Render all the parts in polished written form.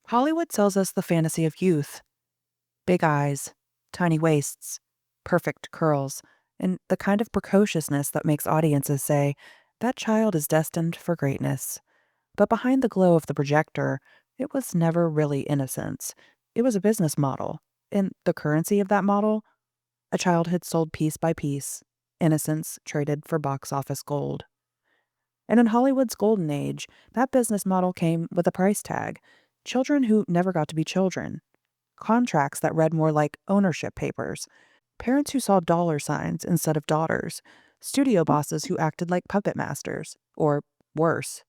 Hollywood sells us the fantasy of youth: big eyes, tiny waists, perfect curls, and the kind of precociousness that makes audiences say, that child is destined for greatness. But behind the glow of the projector, it was never really innocence. It was a business model. And the currency of that model? A childhood sold piece by piece, innocence traded for box office gold. And in Hollywood's golden age, that business model came with a price tag: children who never got to be children, contracts that read more like ownership papers, parents who saw dollar signs instead of daughters, studio bosses who acted like puppet masters, or worse.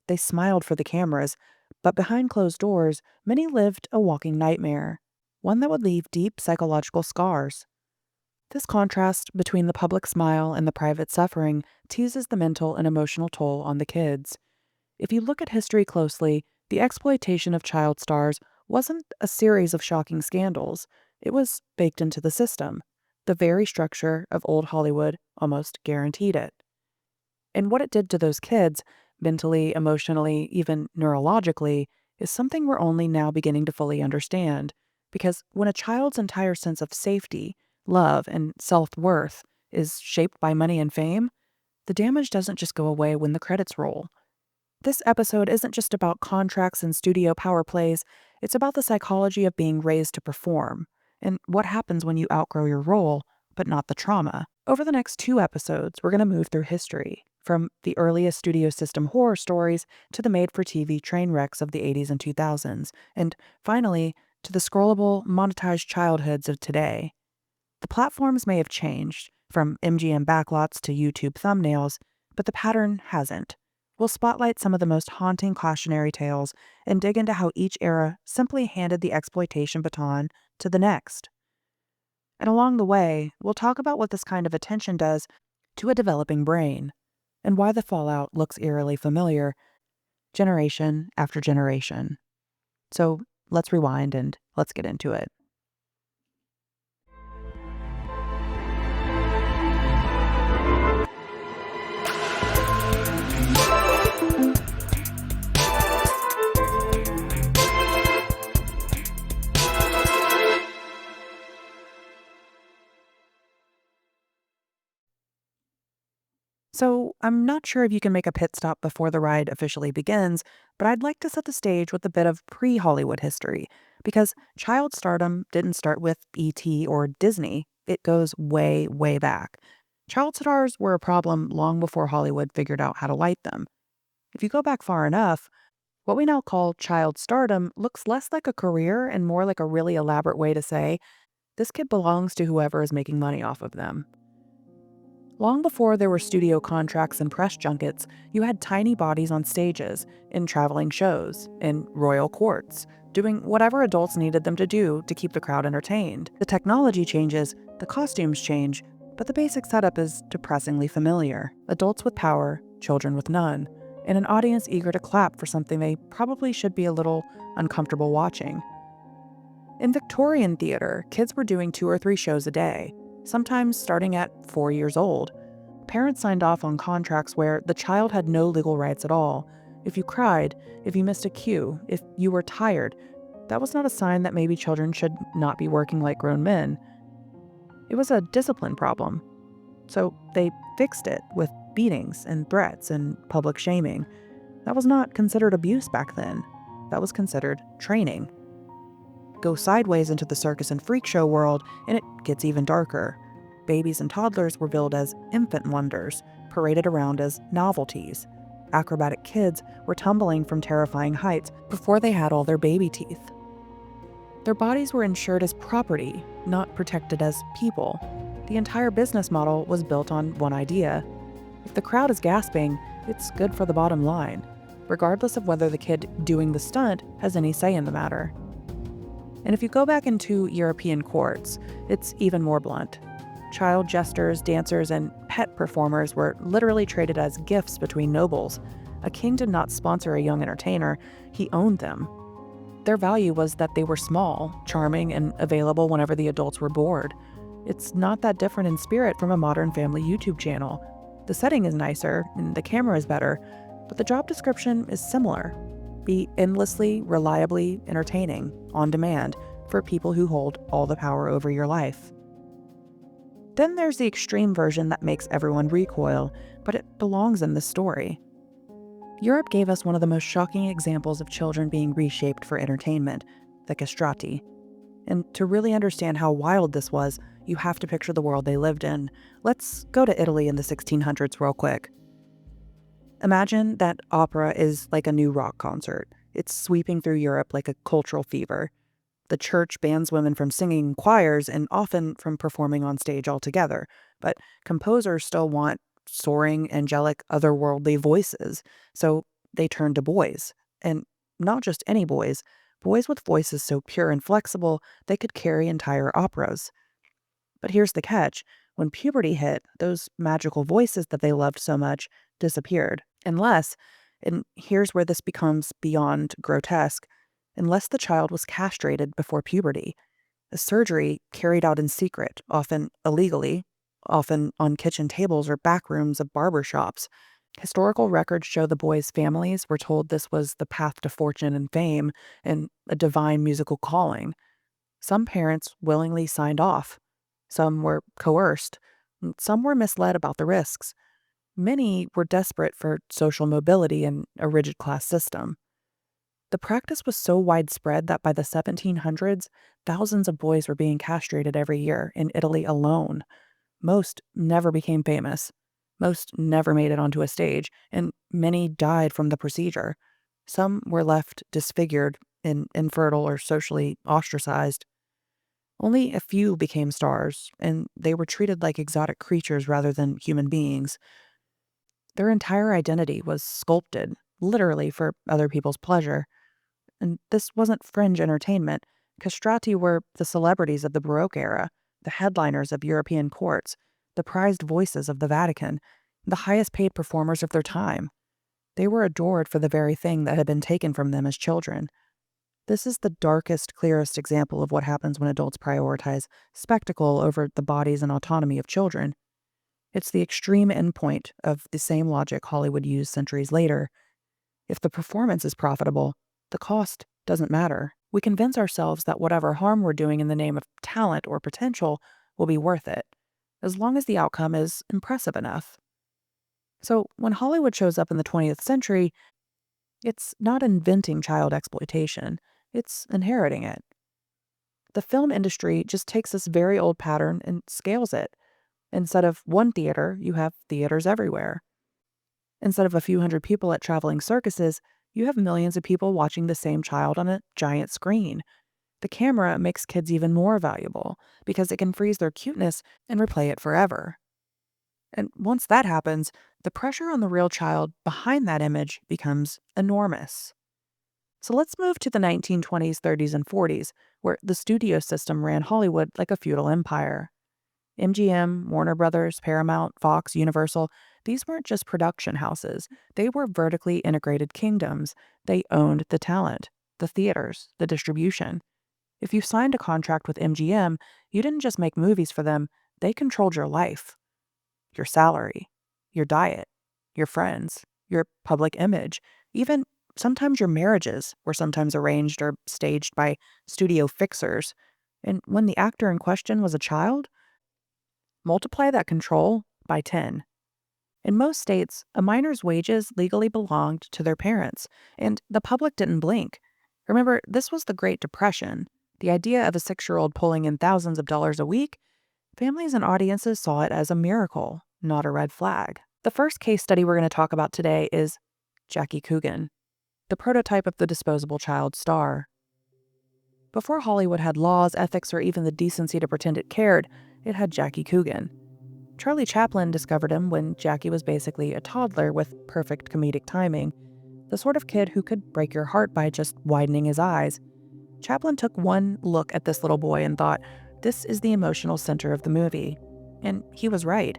They smiled for the cameras, but behind closed doors, many lived a walking nightmare, one that would leave deep psychological scars. This contrast between the public smile and the private suffering teases the mental and emotional toll on the kids. If you look at history closely, the exploitation of child stars wasn't a series of shocking scandals. It was baked into the system. The very structure of old Hollywood almost guaranteed it. And what it did to those kids, mentally, emotionally, even neurologically, is something we're only now beginning to fully understand. Because when a child's entire sense of safety, love, and self-worth is shaped by money and fame, the damage doesn't just go away when the credits roll. This episode isn't just about contracts and studio power plays, it's about the psychology of being raised to perform, and what happens when you outgrow your role, but not the trauma. Over the next 2 episodes, we're going to move through history, from the earliest studio system horror stories to the made-for-TV train wrecks of the 80s and 2000s, and finally, to the scrollable, monetized childhoods of today. The platforms may have changed, from MGM backlots to YouTube thumbnails, but the pattern hasn't. We'll spotlight some of the most haunting cautionary tales and dig into how each era simply handed the exploitation baton to the next. And along the way, we'll talk about what this kind of attention does to a developing brain, and why the fallout looks eerily familiar, generation after generation. So let's rewind and let's get into it. So, I'm not sure if you can make a pit stop before the ride officially begins, but I'd like to set the stage with a bit of pre-Hollywood history, because child stardom didn't start with E.T. or Disney. It goes way, way back. Child stars were a problem long before Hollywood figured out how to light them. If you go back far enough, what we now call child stardom looks less like a career and more like a really elaborate way to say, this kid belongs to whoever is making money off of them. Long before there were studio contracts and press junkets, you had tiny bodies on stages, in traveling shows, in royal courts, doing whatever adults needed them to do to keep the crowd entertained. The technology changes, the costumes change, but the basic setup is depressingly familiar. Adults with power, children with none, and an audience eager to clap for something they probably should be a little uncomfortable watching. In Victorian theater, kids were doing 2 or 3 shows a day, sometimes starting at 4 years old. Parents signed off on contracts where the child had no legal rights at all. If you cried, if you missed a cue, if you were tired, that was not a sign that maybe children should not be working like grown men. It was a discipline problem. So they fixed it with beatings and threats and public shaming. That was not considered abuse back then. That was considered training. Go sideways into the circus and freak show world, and it gets even darker. Babies and toddlers were billed as infant wonders, paraded around as novelties. Acrobatic kids were tumbling from terrifying heights before they had all their baby teeth. Their bodies were insured as property, not protected as people. The entire business model was built on one idea: if the crowd is gasping, it's good for the bottom line, regardless of whether the kid doing the stunt has any say in the matter. And if you go back into European courts, it's even more blunt. Child jesters, dancers, and pet performers were literally traded as gifts between nobles. A king did not sponsor a young entertainer, he owned them. Their value was that they were small, charming, and available whenever the adults were bored. It's not that different in spirit from a modern family YouTube channel. The setting is nicer, and the camera is better, but the job description is similar. be endlessly, reliably entertaining, on demand, for people who hold all the power over your life. Then there's the extreme version that makes everyone recoil, but it belongs in this story. Europe gave us one of the most shocking examples of children being reshaped for entertainment, the castrati. And to really understand how wild this was, you have to picture the world they lived in. Let's go to Italy in the 1600s real quick. Imagine that opera is like a new rock concert. It's sweeping through Europe like a cultural fever. The church bans women from singing in choirs and often from performing on stage altogether, but composers still want soaring, angelic, otherworldly voices, so they turn to boys. And not just any boys, boys with voices so pure and flexible they could carry entire operas. But here's the catch. When puberty hit, those magical voices that they loved so much disappeared. And here's where this becomes beyond grotesque, unless the child was castrated before puberty. A surgery carried out in secret, often illegally, often on kitchen tables or back rooms of barber shops. Historical records show the boys' families were told this was the path to fortune and fame and a divine musical calling. Some parents willingly signed off. Some were coerced. And some were misled about the risks. Many were desperate for social mobility and a rigid class system. The practice was so widespread that by the 1700s, thousands of boys were being castrated every year in Italy alone. Most never became famous. Most never made it onto a stage, and many died from the procedure. Some were left disfigured and infertile or socially ostracized. Only a few became stars, and they were treated like exotic creatures rather than human beings. Their entire identity was sculpted, literally for other people's pleasure. And this wasn't fringe entertainment. Castrati were the celebrities of the Baroque era, the headliners of European courts, the prized voices of the Vatican, the highest paid performers of their time. They were adored for the very thing that had been taken from them as children. This is the darkest, clearest example of what happens when adults prioritize spectacle over the bodies and autonomy of children. It's the extreme endpoint of the same logic Hollywood used centuries later. If the performance is profitable, the cost doesn't matter. We convince ourselves that whatever harm we're doing in the name of talent or potential will be worth it, as long as the outcome is impressive enough. So when Hollywood shows up in the 20th century, it's not inventing child exploitation, it's inheriting it. The film industry just takes this very old pattern and scales it. Instead of one theater, you have theaters everywhere. Instead of a few hundred people at traveling circuses, you have millions of people watching the same child on a giant screen. The camera makes kids even more valuable because it can freeze their cuteness and replay it forever. And once that happens, the pressure on the real child behind that image becomes enormous. So let's move to the 1920s, 30s, and 40s, where the studio system ran Hollywood like a feudal empire. MGM, Warner Brothers, Paramount, Fox, Universal, these weren't just production houses. They were vertically integrated kingdoms. They owned the talent, the theaters, the distribution. If you signed a contract with MGM, you didn't just make movies for them, they controlled your life, your salary, your diet, your friends, your public image, even sometimes your marriages were sometimes arranged or staged by studio fixers. And when the actor in question was a child, multiply that control by 10. In most states, a minor's wages legally belonged to their parents, and the public didn't blink. Remember, this was the Great Depression. The idea of a 6-year-old pulling in thousands of dollars a week, families and audiences saw it as a miracle, not a red flag. The first case study we're going to talk about today is Jackie Coogan, the prototype of the disposable child star. Before Hollywood had laws, ethics, or even the decency to pretend it cared, it had Jackie Coogan. Charlie Chaplin discovered him when Jackie was basically a toddler with perfect comedic timing, the sort of kid who could break your heart by just widening his eyes. Chaplin took one look at this little boy and thought, this is the emotional center of the movie. And he was right.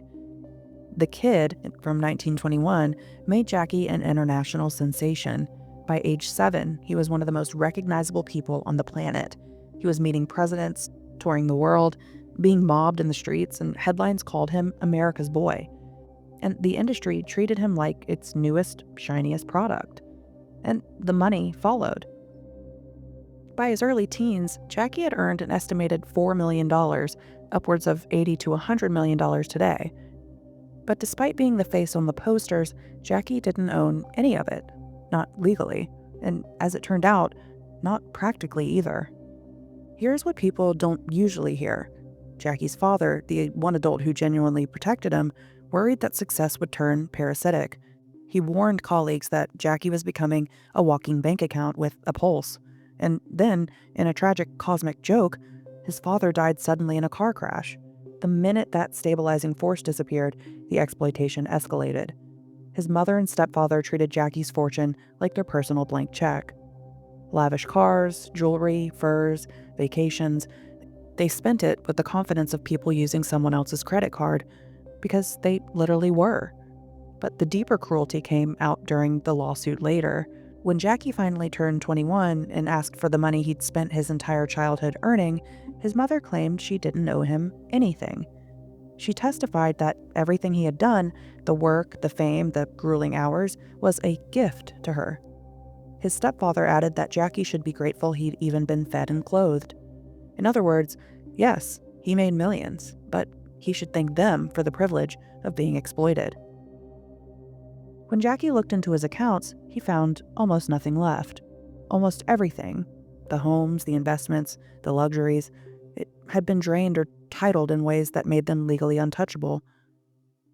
The Kid, from 1921, made Jackie an international sensation. By age 7, he was one of the most recognizable people on the planet. He was meeting presidents, touring the world, being mobbed in the streets, and headlines called him America's boy. And the industry treated him like its newest, shiniest product. and the money followed. By his early teens, Jackie had earned an estimated $4 million, upwards of $80 to $100 million today. But despite being the face on the posters, Jackie didn't own any of it, not legally, and as it turned out, not practically either. Here's what people don't usually hear. Jackie's father, the one adult who genuinely protected him, worried that success would turn parasitic. He warned colleagues that Jackie was becoming a walking bank account with a pulse. And then, in a tragic cosmic joke, his father died suddenly in a car crash. The minute that stabilizing force disappeared, the exploitation escalated. His mother and stepfather treated Jackie's fortune like their personal blank check. Lavish cars, jewelry, furs, vacations. They spent it with the confidence of people using someone else's credit card, because they literally were. But the deeper cruelty came out during the lawsuit later. When Jackie finally turned 21 and asked for the money he'd spent his entire childhood earning, his mother claimed she didn't owe him anything. She testified that everything he had done, the work, the fame, the grueling hours, was a gift to her. His stepfather added that Jackie should be grateful he'd even been fed and clothed. In other words, yes, he made millions, but he should thank them for the privilege of being exploited. When Jackie looked into his accounts, he found almost nothing left. Almost everything, the homes, the investments, the luxuries, it had been drained or titled in ways that made them legally untouchable.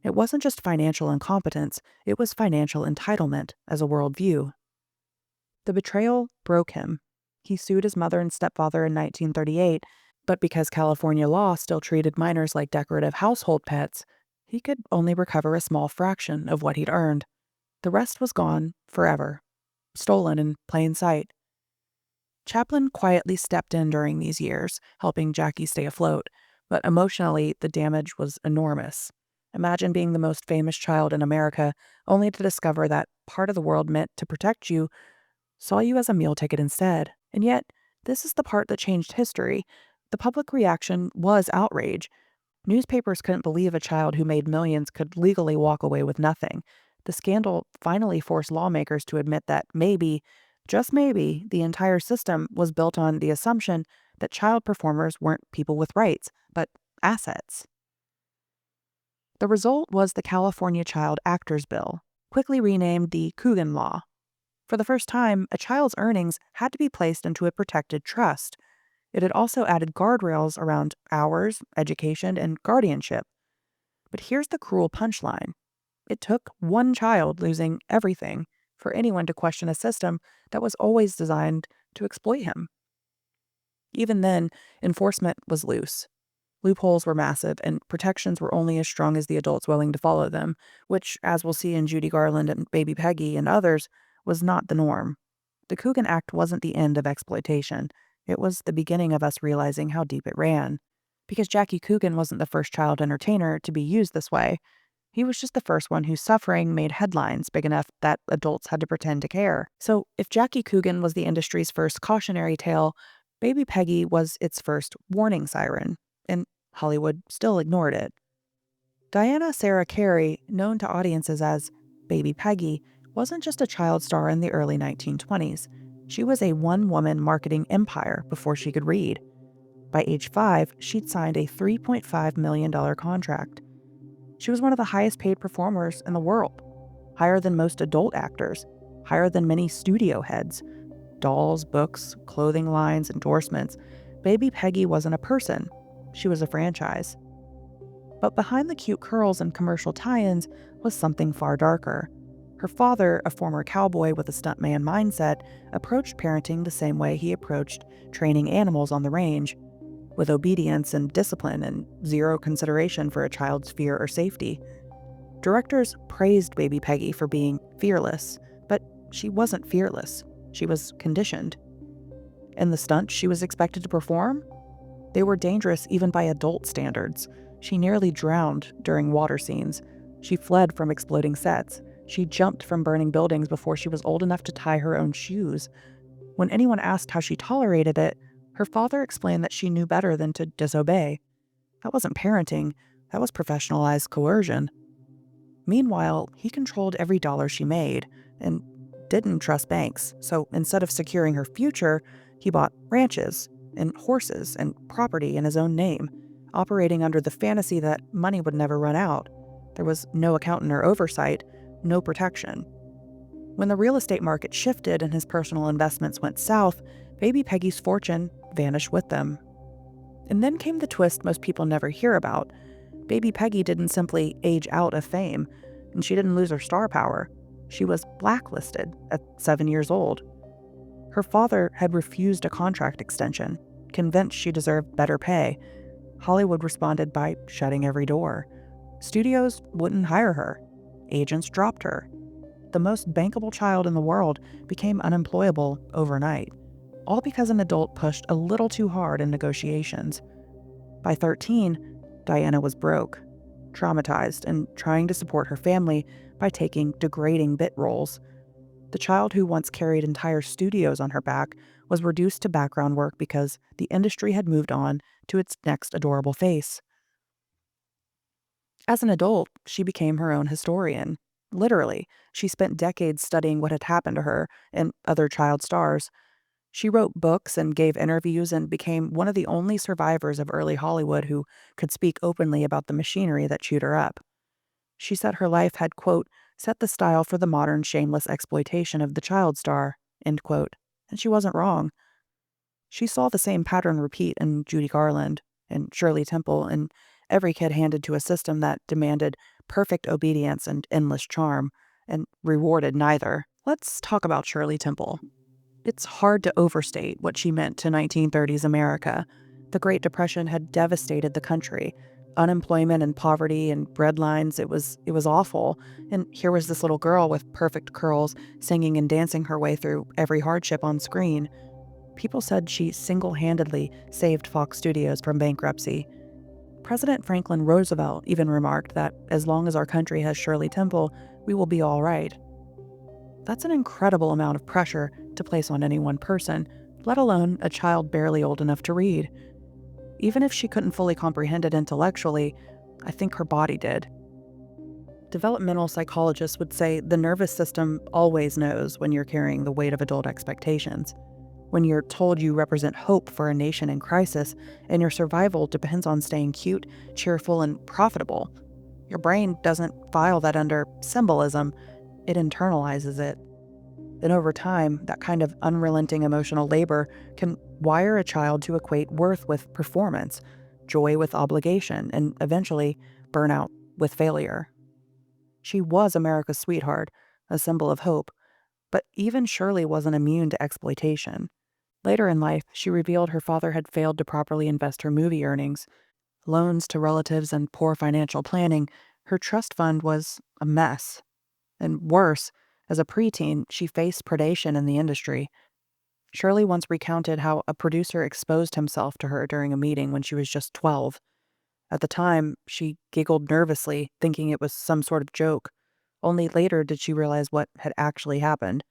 It wasn't just financial incompetence, it was financial entitlement as a worldview. The betrayal broke him. He sued his mother and stepfather in 1938, but because California law still treated minors like decorative household pets, he could only recover a small fraction of what he'd earned. The rest was gone forever, stolen in plain sight. Chaplin quietly stepped in during these years, helping Jackie stay afloat, but emotionally, the damage was enormous. Imagine being the most famous child in America, only to discover that part of the world meant to protect you saw you as a meal ticket instead. And yet, this is the part that changed history. The public reaction was outrage. Newspapers couldn't believe a child who made millions could legally walk away with nothing. The scandal finally forced lawmakers to admit that maybe, just maybe, the entire system was built on the assumption that child performers weren't people with rights, but assets. The result was the California Child Actors Bill, quickly renamed the Coogan Law. For the first time, a child's earnings had to be placed into a protected trust. It had also added guardrails around hours, education, and guardianship. But here's the cruel punchline. It took one child losing everything for anyone to question a system that was always designed to exploit him. Even then, enforcement was loose. Loopholes were massive, and protections were only as strong as the adults willing to follow them, which, as we'll see in Judy Garland and Baby Peggy and others, was not the norm. The Coogan Act wasn't the end of exploitation. It was the beginning of us realizing how deep it ran. Because Jackie Coogan wasn't the first child entertainer to be used this way. He was just the first one whose suffering made headlines big enough that adults had to pretend to care. So if Jackie Coogan was the industry's first cautionary tale, Baby Peggy was its first warning siren, and Hollywood still ignored it. Diana Sarah Carey, known to audiences as Baby Peggy, wasn't just a child star in the early 1920s. She was a one-woman marketing empire before she could read. By age 5, she'd signed a $3.5 million contract. She was one of the highest-paid performers in the world, higher than most adult actors, higher than many studio heads. Dolls, books, clothing lines, endorsements. Baby Peggy wasn't a person. She was a franchise. But behind the cute curls and commercial tie-ins was something far darker. Her father, a former cowboy with a stuntman mindset, approached parenting the same way he approached training animals on the range, with obedience and discipline and zero consideration for a child's fear or safety. Directors praised Baby Peggy for being fearless, but she wasn't fearless. She was conditioned. And the stunts she was expected to perform? They were dangerous even by adult standards. She nearly drowned during water scenes. She fled from exploding sets. She jumped from burning buildings before she was old enough to tie her own shoes. When anyone asked how she tolerated it, her father explained that she knew better than to disobey. That wasn't parenting, that was professionalized coercion. Meanwhile, he controlled every dollar she made and didn't trust banks, so instead of securing her future, he bought ranches and horses and property in his own name, operating under the fantasy that money would never run out. There was no accountant or oversight, no protection. When the real estate market shifted and his personal investments went south, baby Peggy's fortune vanished with them. And then came the twist most people never hear about. Baby Peggy didn't simply age out of fame, and she didn't lose her star power. She was blacklisted at 7 years old. Her father had refused a contract extension, convinced she deserved better pay. Hollywood responded by shutting every door. Studios wouldn't hire her. Agents dropped her. The most bankable child in the world became unemployable overnight, all because an adult pushed a little too hard in negotiations. By 13, Diana was broke, traumatized, and trying to support her family by taking degrading bit roles. The child who once carried entire studios on her back was reduced to background work because the industry had moved on to its next adorable face. As an adult, she became her own historian. Literally, she spent decades studying what had happened to her and other child stars. She wrote books and gave interviews and became one of the only survivors of early Hollywood who could speak openly about the machinery that chewed her up. She said her life had, quote, set the style for the modern shameless exploitation of the child star, end quote. And she wasn't wrong. She saw the same pattern repeat in Judy Garland and Shirley Temple and every kid handed to a system that demanded perfect obedience and endless charm and rewarded neither. Let's talk about Shirley Temple. It's hard to overstate what she meant to 1930s America. The Great Depression had devastated the country. Unemployment and poverty and breadlines, it was awful. And here was this little girl with perfect curls, singing and dancing her way through every hardship on screen. People said she single-handedly saved Fox Studios from bankruptcy. President Franklin Roosevelt even remarked that as long as our country has Shirley Temple, we will be all right. That's an incredible amount of pressure to place on any one person, let alone a child barely old enough to read. Even if she couldn't fully comprehend it intellectually, I think her body did. Developmental psychologists would say the nervous system always knows when you're carrying the weight of adult expectations. When you're told you represent hope for a nation in crisis and your survival depends on staying cute, cheerful, and profitable, your brain doesn't file that under symbolism, it internalizes it. And over time, that kind of unrelenting emotional labor can wire a child to equate worth with performance, joy with obligation, and eventually burnout with failure. She was America's sweetheart, a symbol of hope, but even Shirley wasn't immune to exploitation. Later in life, she revealed her father had failed to properly invest her movie earnings. Loans to relatives and poor financial planning, her trust fund was a mess. And worse, as a preteen, she faced predation in the industry. Shirley once recounted how a producer exposed himself to her during a meeting when she was just 12. At the time, she giggled nervously, thinking it was some sort of joke. Only later did she realize what had actually happened.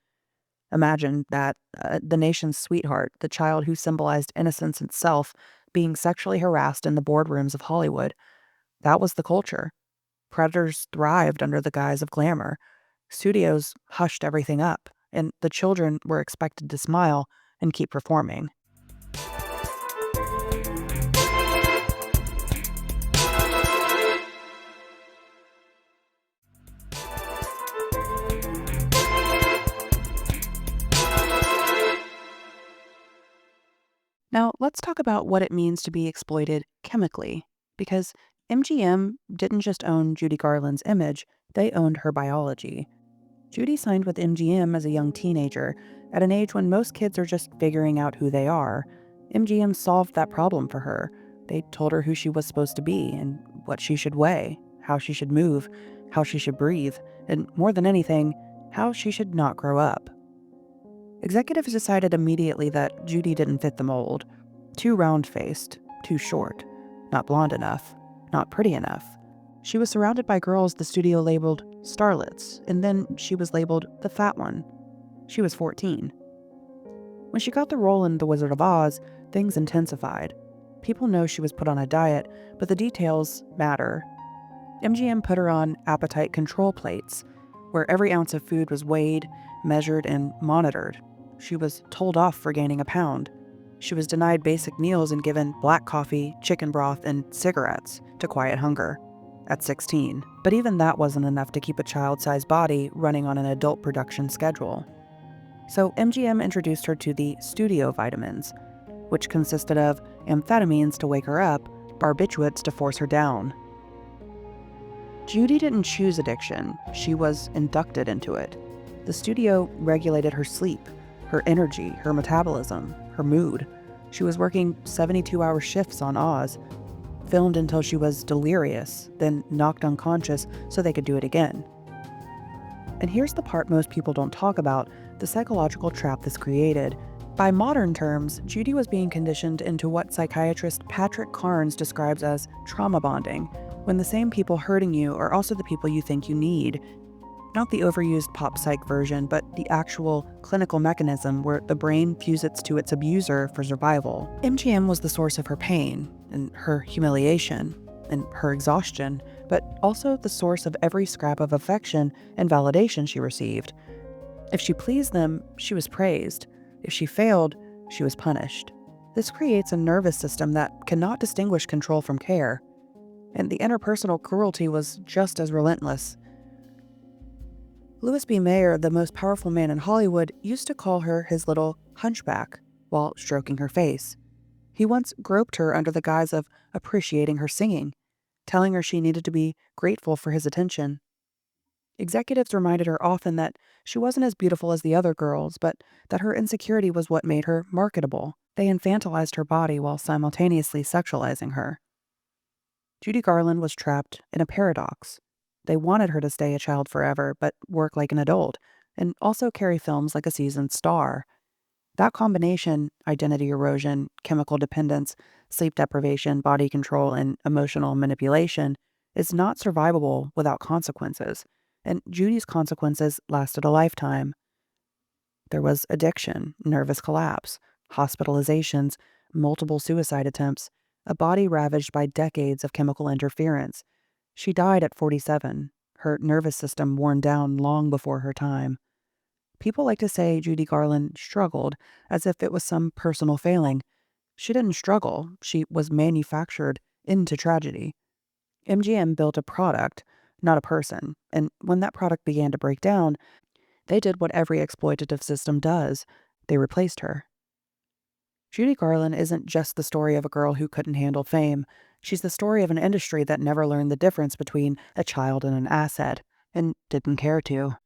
Imagine that, the nation's sweetheart, the child who symbolized innocence itself, being sexually harassed in the boardrooms of Hollywood. That was the culture. Predators thrived under the guise of glamour. Studios hushed everything up, and the children were expected to smile and keep performing. Now, let's talk about what it means to be exploited chemically, because MGM didn't just own Judy Garland's image, they owned her biology. Judy signed with MGM as a young teenager, at an age when most kids are just figuring out who they are. MGM solved that problem for her. They told her who she was supposed to be and what she should weigh, how she should move, how she should breathe, and more than anything, how she should not grow up. Executives decided immediately that Judy didn't fit the mold. Too round-faced, too short, not blonde enough, not pretty enough. She was surrounded by girls the studio labeled starlets, and then she was labeled the fat one. She was 14. When she got the role in The Wizard of Oz, things intensified. People know she was put on a diet, but the details matter. MGM put her on appetite control plates, where every ounce of food was weighed, measured and monitored. She was told off for gaining a pound. She was denied basic meals and given black coffee, chicken broth, and cigarettes to quiet hunger at 16. But even that wasn't enough to keep a child-sized body running on an adult production schedule. So MGM introduced her to the studio vitamins, which consisted of amphetamines to wake her up, barbiturates to force her down. Judy didn't choose addiction, she was inducted into it. The studio regulated her sleep, her energy, her metabolism, her mood. She was working 72-hour shifts on Oz, filmed until she was delirious, then knocked unconscious so they could do it again. And here's the part most people don't talk about, the psychological trap this created. By modern terms, Judy was being conditioned into what psychiatrist Patrick Carnes describes as trauma bonding, when the same people hurting you are also the people you think you need. Not the overused pop psych version, but the actual clinical mechanism where the brain fuses to its abuser for survival. MGM was the source of her pain, and her humiliation, and her exhaustion, but also the source of every scrap of affection and validation she received. If she pleased them, she was praised. If she failed, she was punished. This creates a nervous system that cannot distinguish control from care. And the interpersonal cruelty was just as relentless. Louis B. Mayer, the most powerful man in Hollywood, used to call her his little hunchback while stroking her face. He once groped her under the guise of appreciating her singing, telling her she needed to be grateful for his attention. Executives reminded her often that she wasn't as beautiful as the other girls, but that her insecurity was what made her marketable. They infantilized her body while simultaneously sexualizing her. Judy Garland was trapped in a paradox. They wanted her to stay a child forever, but work like an adult, and also carry films like a seasoned star. That combination, identity erosion, chemical dependence, sleep deprivation, body control, and emotional manipulation, is not survivable without consequences. And Judy's consequences lasted a lifetime. There was addiction, nervous collapse, hospitalizations, multiple suicide attempts, a body ravaged by decades of chemical interference. She died at 47, her nervous system worn down long before her time. People like to say Judy Garland struggled, as if it was some personal failing. She didn't struggle, she was manufactured into tragedy. MGM built a product, not a person, and when that product began to break down, they did what every exploitative system does. They replaced her. Judy Garland isn't just the story of a girl who couldn't handle fame. She's the story of an industry that never learned the difference between a child and an asset, and didn't care to.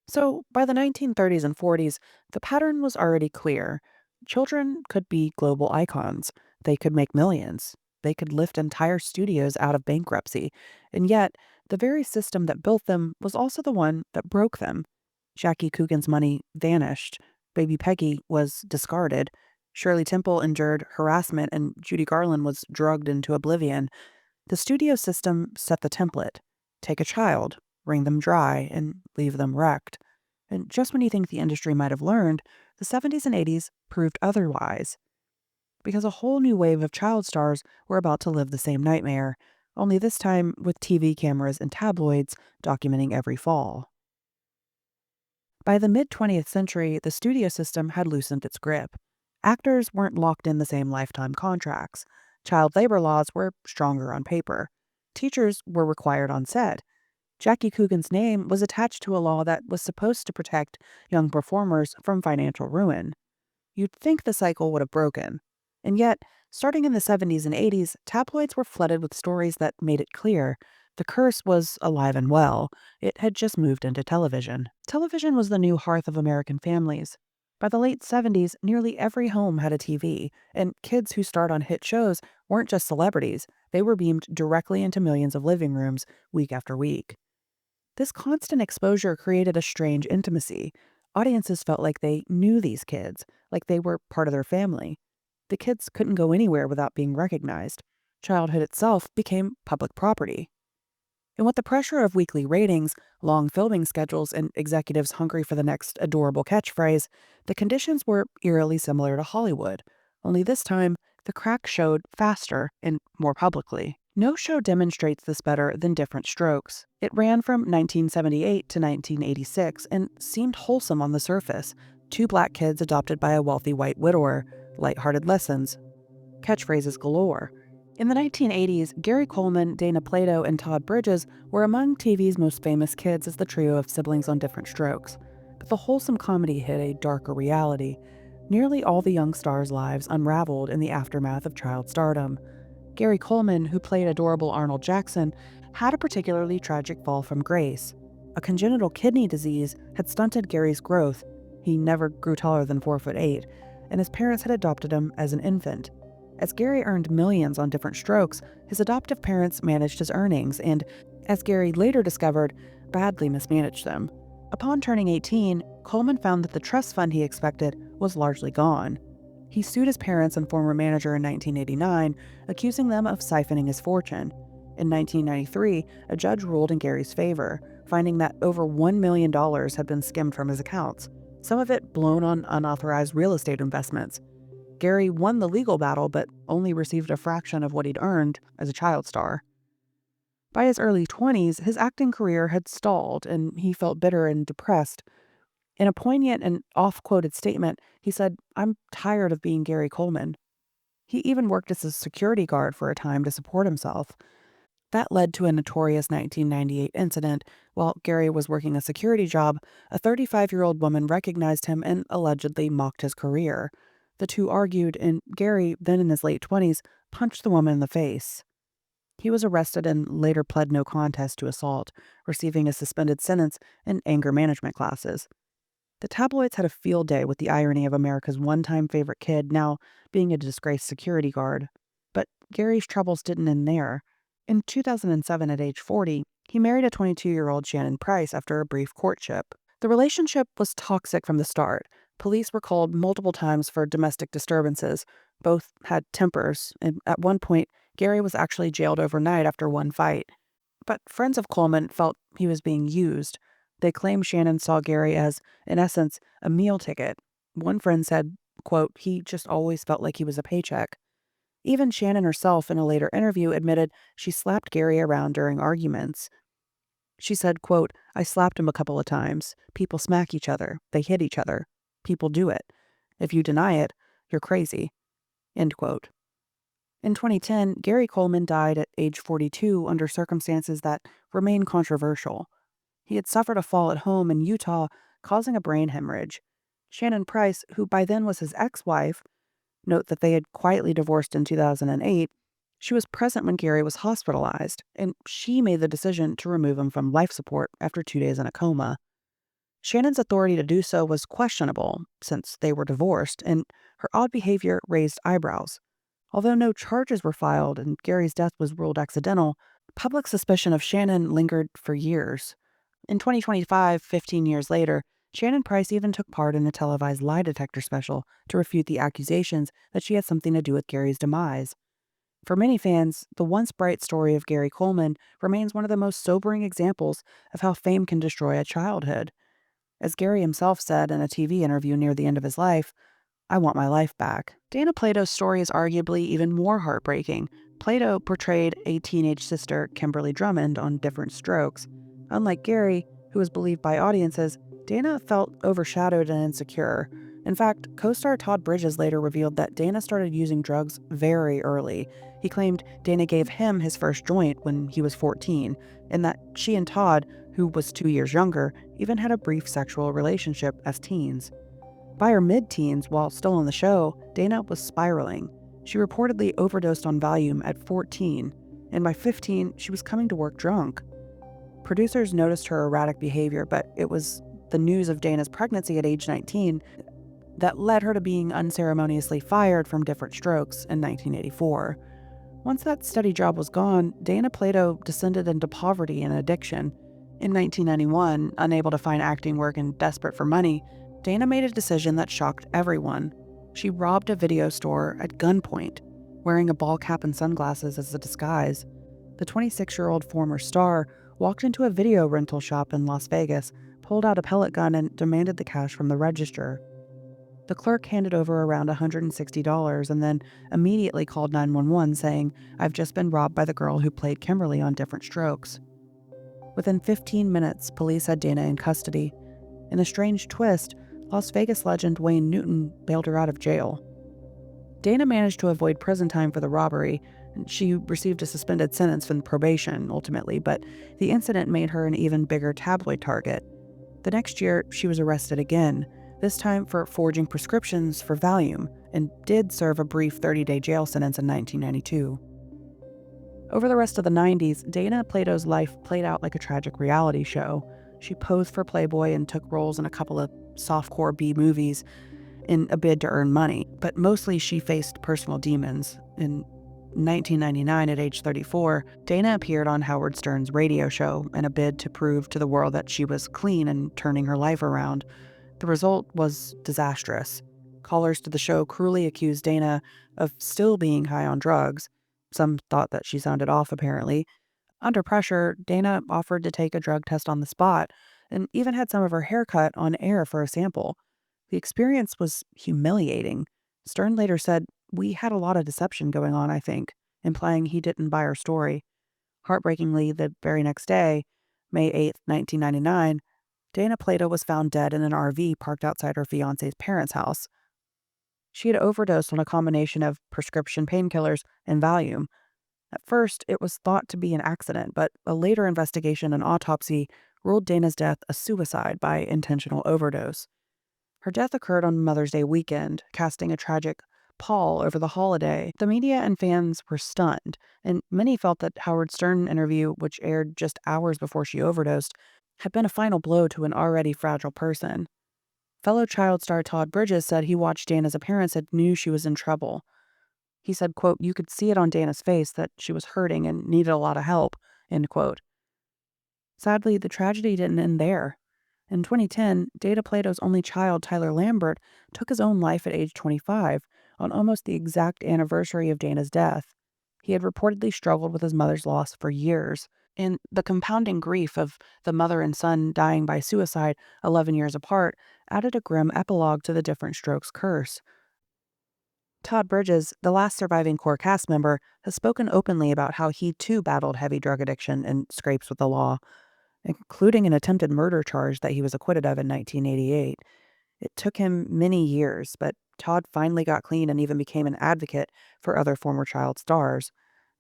So, by the 1930s and 40s, the pattern was already clear. Children could be global icons. They could make millions. They could lift entire studios out of bankruptcy. And yet, the very system that built them was also the one that broke them. Jackie Coogan's money vanished. Baby Peggy was discarded. Shirley Temple endured harassment, and Judy Garland was drugged into oblivion. The studio system set the template. Take a child, wring them dry, and leave them wrecked. And just when you think the industry might have learned, the 70s and 80s proved otherwise. Because a whole new wave of child stars were about to live the same nightmare, only this time with TV cameras and tabloids documenting every fall. By the mid-20th century, the studio system had loosened its grip. Actors weren't locked in the same lifetime contracts. Child labor laws were stronger on paper. Teachers were required on set. Jackie Coogan's name was attached to a law that was supposed to protect young performers from financial ruin. You'd think the cycle would have broken. And yet, starting in the 70s and 80s, tabloids were flooded with stories that made it clear the curse was alive and well. It had just moved into television. Television was the new hearth of American families. By the late 70s, nearly every home had a TV, and kids who starred on hit shows weren't just celebrities. They were beamed directly into millions of living rooms week after week. This constant exposure created a strange intimacy. Audiences felt like they knew these kids, like they were part of their family. The kids couldn't go anywhere without being recognized. Childhood itself became public property. And with the pressure of weekly ratings, long filming schedules, and executives hungry for the next adorable catchphrase, the conditions were eerily similar to Hollywood. Only this time, the crack showed faster and more publicly. No show demonstrates this better than Different Strokes. It ran from 1978 to 1986 and seemed wholesome on the surface. Two black kids adopted by a wealthy white widower, lighthearted lessons, catchphrases galore. In the 1980s, Gary Coleman, Dana Plato, and Todd Bridges were among TV's most famous kids as the trio of siblings on Different Strokes. But the wholesome comedy hit a darker reality. Nearly all the young stars' lives unraveled in the aftermath of child stardom. Gary Coleman, who played adorable Arnold Jackson, had a particularly tragic fall from grace. A congenital kidney disease had stunted Gary's growth. He never grew taller than 4'8", and his parents had adopted him as an infant. As Gary earned millions on Different Strokes, his adoptive parents managed his earnings and, as Gary later discovered, badly mismanaged them. Upon turning 18, Coleman found that the trust fund he expected was largely gone. He sued his parents and former manager in 1989, accusing them of siphoning his fortune. In 1993, a judge ruled in Gary's favor, finding that over $1 million had been skimmed from his accounts, some of it blown on unauthorized real estate investments. Gary won the legal battle, but only received a fraction of what he'd earned as a child star. By his early 20s, his acting career had stalled, and he felt bitter and depressed. In a poignant and oft-quoted statement, he said, "I'm tired of being Gary Coleman." He even worked as a security guard for a time to support himself. That led to a notorious 1998 incident. While Gary was working a security job, a 35-year-old woman recognized him and allegedly mocked his career. The two argued, and Gary, then in his late 20s, punched the woman in the face. He was arrested and later pled no contest to assault, receiving a suspended sentence and anger management classes. The tabloids had a field day with the irony of America's one-time favorite kid now being a disgraced security guard. But Gary's troubles didn't end there. In 2007, at age 40, he married a 22-year-old Shannon Price after a brief courtship. The relationship was toxic from the start. Police were called multiple times for domestic disturbances. Both had tempers, and at one point, Gary was actually jailed overnight after one fight. But friends of Coleman felt he was being used. They claimed Shannon saw Gary as, in essence, a meal ticket. One friend said, quote, "He just always felt like he was a paycheck." Even Shannon herself, in a later interview, admitted she slapped Gary around during arguments. She said, quote, "I slapped him a couple of times. People smack each other. They hit each other. People do it. If you deny it, you're crazy." End quote. In 2010, Gary Coleman died at age 42 under circumstances that remain controversial. He had suffered a fall at home in Utah, causing a brain hemorrhage. Shannon Price, who by then was his ex-wife, note that they had quietly divorced in 2008, she was present when Gary was hospitalized, and she made the decision to remove him from life support after 2 days in a coma. Shannon's authority to do so was questionable, since they were divorced, and her odd behavior raised eyebrows. Although no charges were filed and Gary's death was ruled accidental, public suspicion of Shannon lingered for years. In 2025, 15 years later, Shannon Price even took part in a televised lie detector special to refute the accusations that she had something to do with Gary's demise. For many fans, the once bright story of Gary Coleman remains one of the most sobering examples of how fame can destroy a childhood. As Gary himself said in a TV interview near the end of his life, "I want my life back." Dana Plato's story is arguably even more heartbreaking. Plato portrayed a teenage sister, Kimberly Drummond, on Different Strokes. Unlike Gary, who was believed by audiences, Dana felt overshadowed and insecure. In fact, co-star Todd Bridges later revealed that Dana started using drugs very early. He claimed Dana gave him his first joint when he was 14, and that she and Todd, who was 2 years younger, even had a brief sexual relationship as teens. By her mid-teens, while still on the show, Dana was spiraling. She reportedly overdosed on Valium at 14, and by 15, she was coming to work drunk. Producers noticed her erratic behavior, but it was the news of Dana's pregnancy at age 19 that led her to being unceremoniously fired from Different Strokes in 1984. Once that steady job was gone, Dana Plato descended into poverty and addiction. In 1991, unable to find acting work and desperate for money, Dana made a decision that shocked everyone. She robbed a video store at gunpoint, wearing a ball cap and sunglasses as a disguise. The 26-year-old former star walked into a video rental shop in Las Vegas, pulled out a pellet gun, and demanded the cash from the register. The clerk handed over around $160 and then immediately called 911 saying, "I've just been robbed by the girl who played Kimberly on Different Strokes." Within 15 minutes, police had Dana in custody. In a strange twist, Las Vegas legend Wayne Newton bailed her out of jail. Dana managed to avoid prison time for the robbery, and she received a suspended sentence from probation, ultimately, but the incident made her an even bigger tabloid target. The next year, she was arrested again, this time for forging prescriptions for Valium, and did serve a brief 30-day jail sentence in 1992. Over the rest of the 90s, Dana Plato's life played out like a tragic reality show. She posed for Playboy and took roles in a couple of softcore B movies in a bid to earn money, but mostly she faced personal demons. In 1999, at age 34, Dana appeared on Howard Stern's radio show in a bid to prove to the world that she was clean and turning her life around. The result was disastrous. Callers to the show cruelly accused Dana of still being high on drugs. Some thought that she sounded off, apparently. Under pressure, Dana offered to take a drug test on the spot and even had some of her hair cut on air for a sample. The experience was humiliating. Stern later said, "We had a lot of deception going on, I think," implying he didn't buy her story. Heartbreakingly, the very next day, May 8th, 1999, Dana Plato was found dead in an RV parked outside her fiancé's parents' house. She had overdosed on a combination of prescription painkillers and Valium. At first, it was thought to be an accident, but a later investigation and autopsy ruled Dana's death a suicide by intentional overdose. Her death occurred on Mother's Day weekend, casting a tragic pall over the holiday. The media and fans were stunned, and many felt that Howard Stern interview, which aired just hours before she overdosed, had been a final blow to an already fragile person. Fellow child star Todd Bridges said he watched Dana's appearance and knew she was in trouble. He said, quote, "You could see it on Dana's face that she was hurting and needed a lot of help," end quote. Sadly, the tragedy didn't end there. In 2010, Dana Plato's only child, Tyler Lambert, took his own life at age 25, on almost the exact anniversary of Dana's death. He had reportedly struggled with his mother's loss for years, and the compounding grief of the mother and son dying by suicide 11 years apart added a grim epilogue to the Different Strokes curse. Todd Bridges, the last surviving core cast member, has spoken openly about how he too battled heavy drug addiction and scrapes with the law, including an attempted murder charge that he was acquitted of in 1988. It took him many years, but Todd finally got clean and even became an advocate for other former child stars.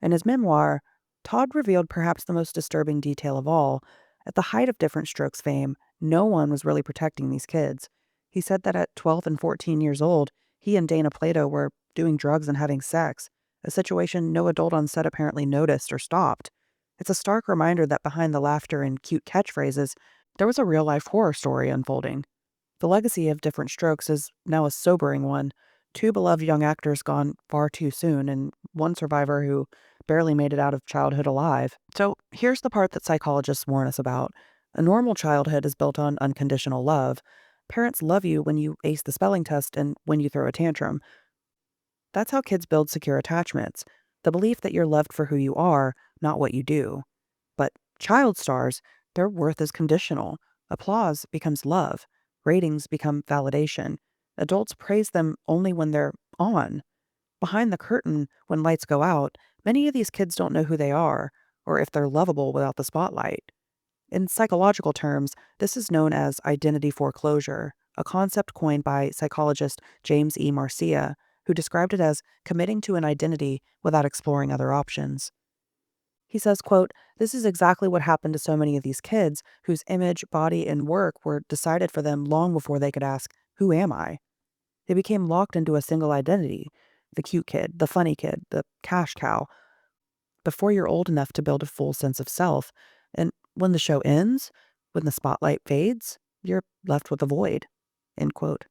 In his memoir, Todd revealed perhaps the most disturbing detail of all. At the height of Different Strokes fame, no one was really protecting these kids. He said that at 12 and 14 years old, he and Dana Plato were doing drugs and having sex, a situation no adult on set apparently noticed or stopped. It's a stark reminder that behind the laughter and cute catchphrases, there was a real-life horror story unfolding. The legacy of Different Strokes is now a sobering one. Two beloved young actors gone far too soon, and one survivor who barely made it out of childhood alive. So here's the part that psychologists warn us about. A normal childhood is built on unconditional love. Parents love you when you ace the spelling test and when you throw a tantrum. That's how kids build secure attachments. The belief that you're loved for who you are, not what you do. But child stars, their worth is conditional. Applause becomes love. Ratings become validation. Adults praise them only when they're on. Behind the curtain, when lights go out, many of these kids don't know who they are, or if they're lovable without the spotlight. In psychological terms, this is known as identity foreclosure, a concept coined by psychologist James E. Marcia, who described it as committing to an identity without exploring other options. He says, quote, "This is exactly what happened to so many of these kids whose image, body, and work were decided for them long before they could ask, 'Who am I?' They became locked into a single identity, the cute kid, the funny kid, the cash cow, before you're old enough to build a full sense of self. And when the show ends, when the spotlight fades, you're left with a void." End quote.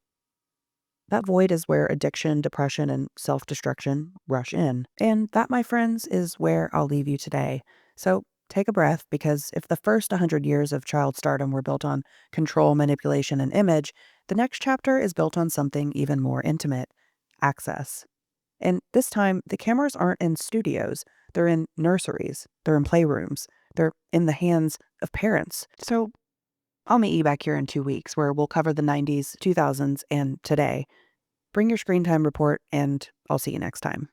That void is where addiction, depression, and self-destruction rush in. And that, my friends, is where I'll leave you today. So take a breath, because if the first 100 years of child stardom were built on control, manipulation, and image, the next chapter is built on something even more intimate: access. And this time, the cameras aren't in studios. They're in nurseries. They're in playrooms. They're in the hands of parents. So I'll meet you back here in 2 weeks, where we'll cover the 90s, 2000s, and today. Bring your screen time report, and I'll see you next time.